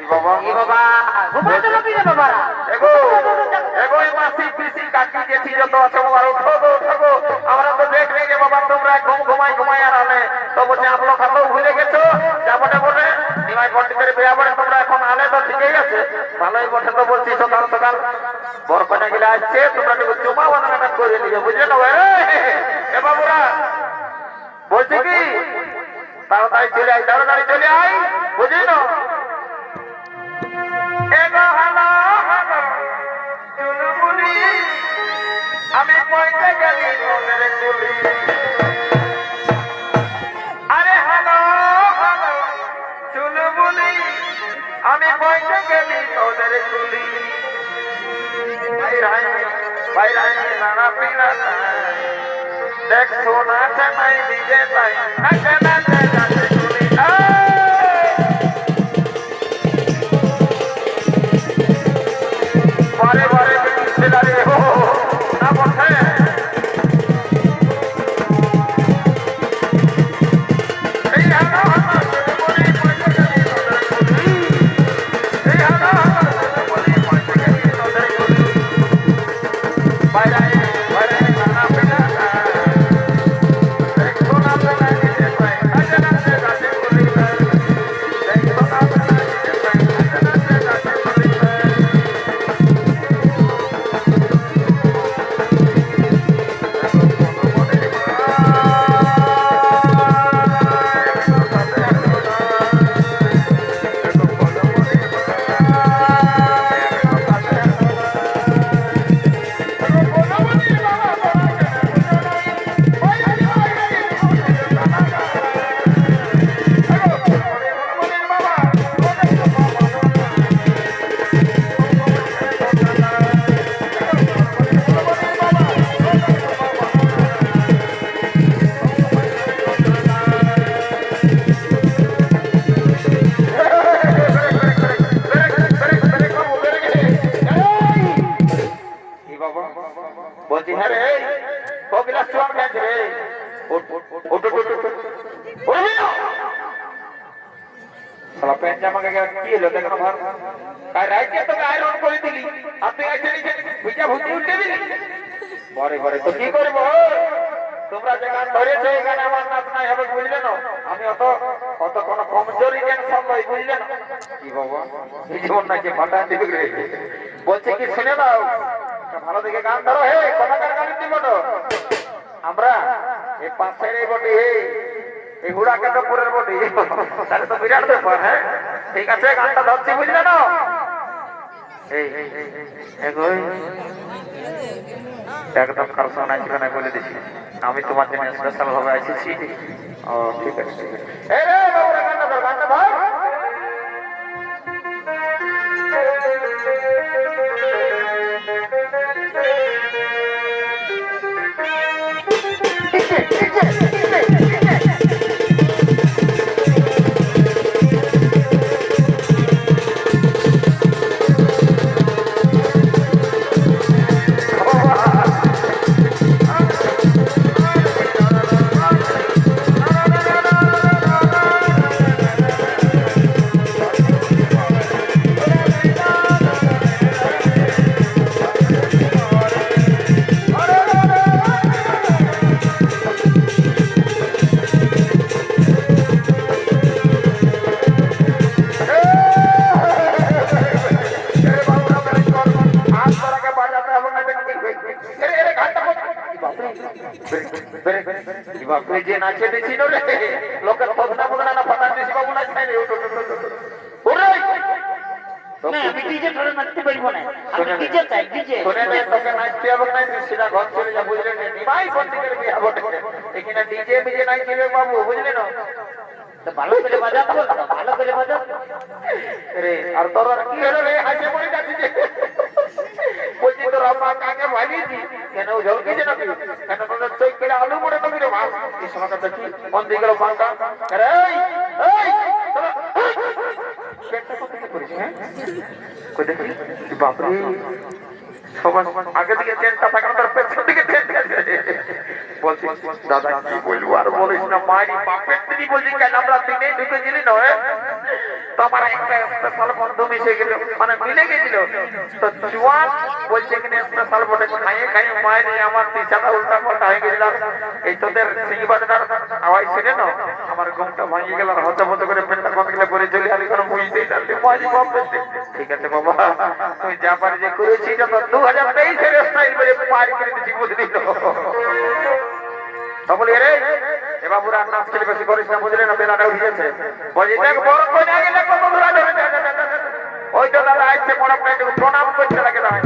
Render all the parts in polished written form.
বাবা এ বাবা ঘুমাই তো নাকি রে বাবা এগো এগো মাসি পিসি কাকি জেঠি যত আছে বাবা উঠো গো আমরা তো দেখ নেই রে বাবা তোমরা ঘুমাই আর আলে তো বলছে আপলো খাতো ভুলে গেছো যাবটে বলে নিমাই পণ্ডিতের বিয়া বলে তোমরা এখন আলে তো ঠিকই আছে ভালোই বটে তো বলছি সকাল সকাল বরকনে গেলে আসছে তোমরা একটু চুমা বানানা করে নিবে বুঝলে না এ বাবুরা বলছি কি তাড়াতাড়ি চলে আয় বুঝলি না এগো হ্যালো চুলবুলি আমি পয়সা গেলি তোদের কুলি আরে হ্যালো চুলবুলি আমি পয়সা গেলি তোদের কুলি ভাই রাই নানা পিলা দেখ সোনা চাই নিজে তাই নাচে নাচে যাচ্ছে কুলি বারে বারে ছেলে হো না বসে এই হানা হানা বলি পয়সা গেলি তোদের কুলি এই হানা হানা বলি পয়সা গেলি তোদের কুলি বাইরে নানা পিলা দেখ সোনা চাই নিজে তাই নাচে নাচে যাচ্ছে কুলি দেখ সোনা চাই নিজে তাই নাচে নাচে যাচ্ছে কুলি বলছি হ্যাঁ রে কবিলাস চুয়ান গেছে রে সালা প্যান্ট জামা কি হলো দেখো ভার কাই রাইতে তো আয়রন করে দিলি আপনি আইছে নিচে ভিজা ভুজি উঠে দিলি ঘরে তো কি করব তোমরা যে গান ধরেছো এই গানে আমার নাচ নাই হবে বুঝলে না আমি অত কোনো কমজোরি টেনশন লই বুঝলে না কি বাবা এই জীবন নাকি ফাটা দিবে রে বলছে কি শুনে দাও ভালো দেখে গান ধরো হে কথাকার গান দিব না আমরা এই পাশের এই বটি এই হুড়া কেন্দ্রপুরের বটি তাহলে তো বিরাট ব্যাপার হ্যাঁ ঠিক আছে গানটা ধরছি বুঝলে না এই একদম কারো নাই ঠিকানা বলে দিছি আমি তোমার জন্য স্পেশাল ভাবে এসেছি ও ঠিক আছে এই রে বাবুরা গানটা ধর যে নাচে দিছিল রে লোকের ফদনা ফদনা না ফাটা দিছি বাবু নাচ নাই রে ওরে না আমি ডিজে ধরে নাচতে পারবো না আমি ডিজে চাই ডিজে ধরে না তোকে নাচতে হবে না সিধা ঘর চলে যা বুঝলে না নিমাই বন্ধ করে বিয়া বটে এখানে ডিজে বিজে নাই ছিল বাবু বুঝলে না তো ভালো করে বাজাতে বল ভালো করে বাজা রে আর তোর কি হলো রে হাসে পড়ে যাচ্ছে যে বলছি তোর আপা কাকে ভাগিয়েছি কেন ঝলকে যে নাকি কেন তোদের চোখ কেটে আলু মরে নবী রে মা এই সময়টা দেখি মন দিয়ে গেল ফাঁকা আরে এই পেটটা কত কি করিস হ্যাঁ কই দেখি বাপরে সবার আগে দিকে ট্রেনটা থাকা তার পেছন দিকে ট্রেন বলছি দাদা কি বলবো আর বলিস না মারি বাপের তিনি বলছি কেন আমরা দিনে ঢুকে গেলি না তো আমার একটা স্পেশাল বন্ধু মিশে গেল, মানে মিলে গেছিল। তো জুয়ান বলছে কিনা স্পেশাল বটে, খাইয়ে খাইয়ে মায়ের আমার পিছাটা উল্টা পাল্টা হয়ে গেছিল। এই তোদের সিং বাজার আওয়াজ ছিল না, আমার ঘুমটা ভাঙিয়ে গেল, হতে হতে করে পেটটা কমে গেলে করে চলে আলি, কোনো বুঝতেই পারলি মাঝি বাপ। ঠিক আছে বাবা, তুই যা পারি যে করেছি, যত 2023 স্টাইল বলে পারি করে দিচ্ছি বুঝলি তো। তো বলি রে এ বাবুরা নাচ খেলে বেশি করিস না, বুঝলি না, বেলাটা উঠেছে। বলছি দেখ বড় কই না গেলে কত ধরা ধরে ওই তো দাদা আসছে, বড় একটু প্রণাম করতে লাগে দাদা।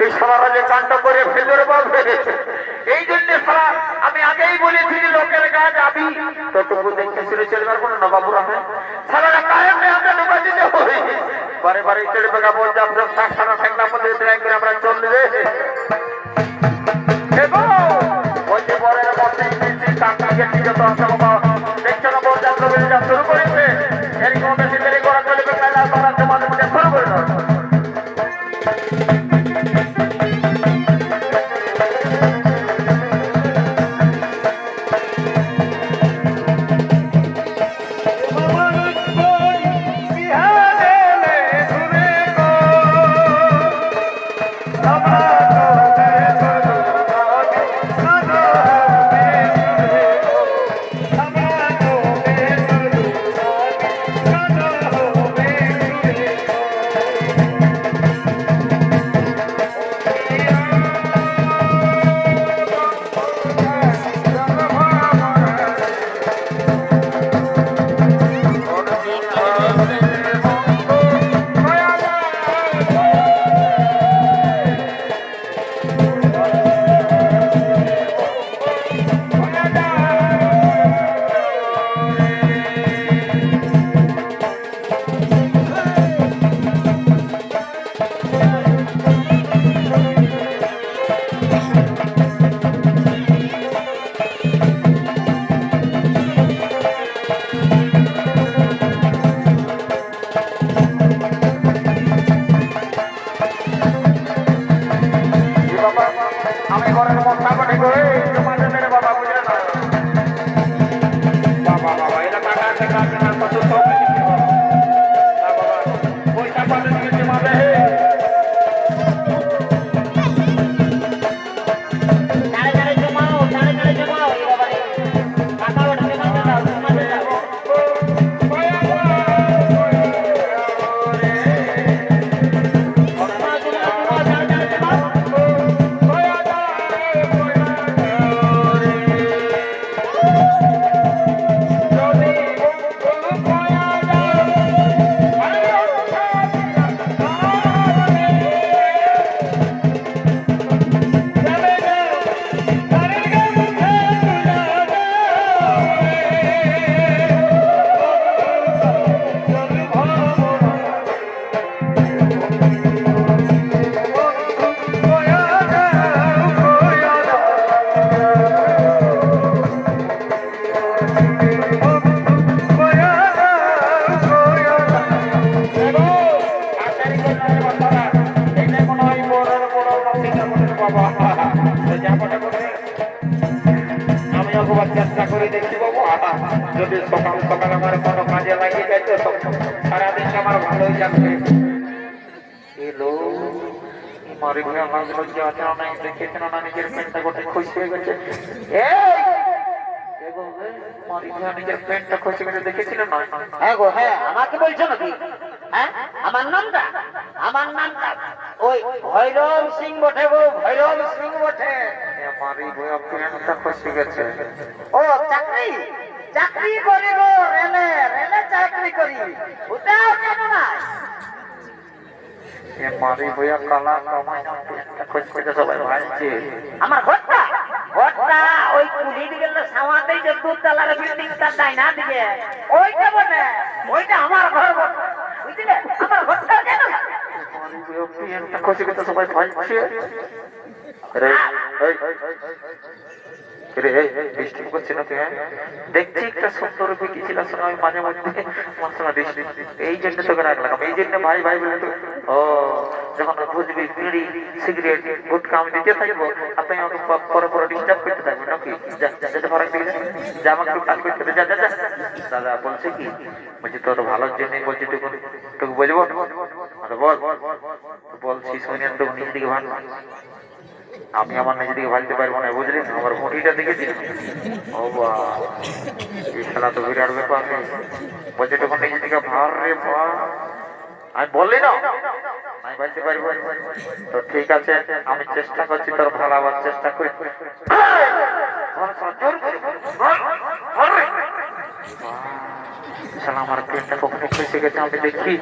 এই সারা যে কাণ্ড করে ফেলে পাবে, এই জন্য সারা আমি আগেই বলেছি লোকের গায়ে যাবি তো তবু দেখতে শুনে চলে পারবো না বাবুরা। সারা কায়মে আমরা ডুবা দিতে হবে, বারে বারে চলে বেগা বল যা আমরা সারা ঠেকনা মধ্যে ট্রাই করে আমরা চললে দেখো ওই যে বরের মধ্যে ইংরেজি টাকাকে ঠিক তো আসা বাবা দেখছো না বল যাত্রা বলে যা শুরু করেছে, এরকম বেশি দেরি করা চলে বেলা তারা তোমাদের মধ্যে শুরু করে দাও। একবার চেষ্টা করে দেখি বাবু, যদি সকাল সকাল আমার কোনো কাজে লাগিয়ে যায় তো সারাদিনটা আমার ভালোই যাবে। এলো মারি ভাই আমার লজ্জা আছে না, দেখেছেন না নিজের পেটটা গোটে খুশি হয়ে গেছে। মারি ভাই নিজের পেটটা খুশি গেছে, দেখেছিলেন না? হ্যাঁ গো, হ্যাঁ, আমাকে বলছো নাকি? হ্যাঁ, আমার নামটা ওই ভৈরব সিং বটে গো, ভৈরব সিং বটে। মারি ভাই পেটটা খুশি গেছে। ও চাকরি চাকরি করি গো, রেলে রেলে চাকরি করি, ওটাও কেন না? মারি ভাইয়া কালা কামাই না পেটটা খুশি গেছে, সবাই ভাইছে। আমার ঘরটা ঘরটা ওই কুলি দিকে সামাতেই যে দুতলার বিল্ডিংটা তাই না দিকে, ওইটা বটে, ওইটা আমার ঘর বটে, বুঝলে? আমার ঘরটা কেন না? মারি ভাইয়া পেটটা খুশি গেছে, সবাই ভাইছে। রে এই রে বৃষ্টি করছে না তুই? দেখছি একটা সুন্দর বিকি ছিল, আমি মাঝে মধ্যে মশলা দিস, এই জন্য তোকে রাখলাম, এই জন্য ভাই ভাই বলে তো। ও যখন বুঝবি বিড়ি সিগারেট গুটকা আমি দিতে থাকবো, আপনি আমাকে পরে পরে ডিস্টার্ব করতে থাকবেন নাকি? যেতে ফারাক দিকে যা, আমাকে একটু কাজ করতে দে, যা যা যা। দাদা বলছে কি, বলছি তোর ভালোর জন্যই বলছি, তোকে বলবো বল, বলছি শুনে তোকে নিজের দিকে ভালো, আমি আমার নিজে দিকে ভাবতে পারবো না, বুঝলি? আমার মুঠিটা দেখেছি। ও বা, এই খেলা তো বিরাট ব্যাপার। বলছে তখন নিজে দিকে ভার রে ভা, আমি বললি না আমি ভাবতে পারবো। তো ঠিক আছে, আমি চেষ্টা করছি তোর ভালো আবার চেষ্টা করি। আমার পেটটা কখনো খুশি গেছে আমি দেখি।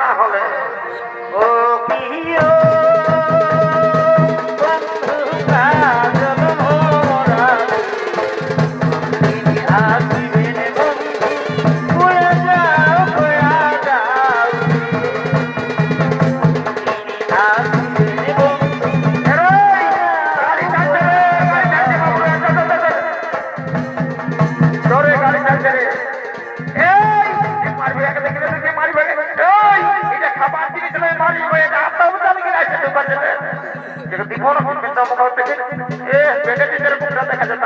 না হলে ও প্রিয় দেখা যায়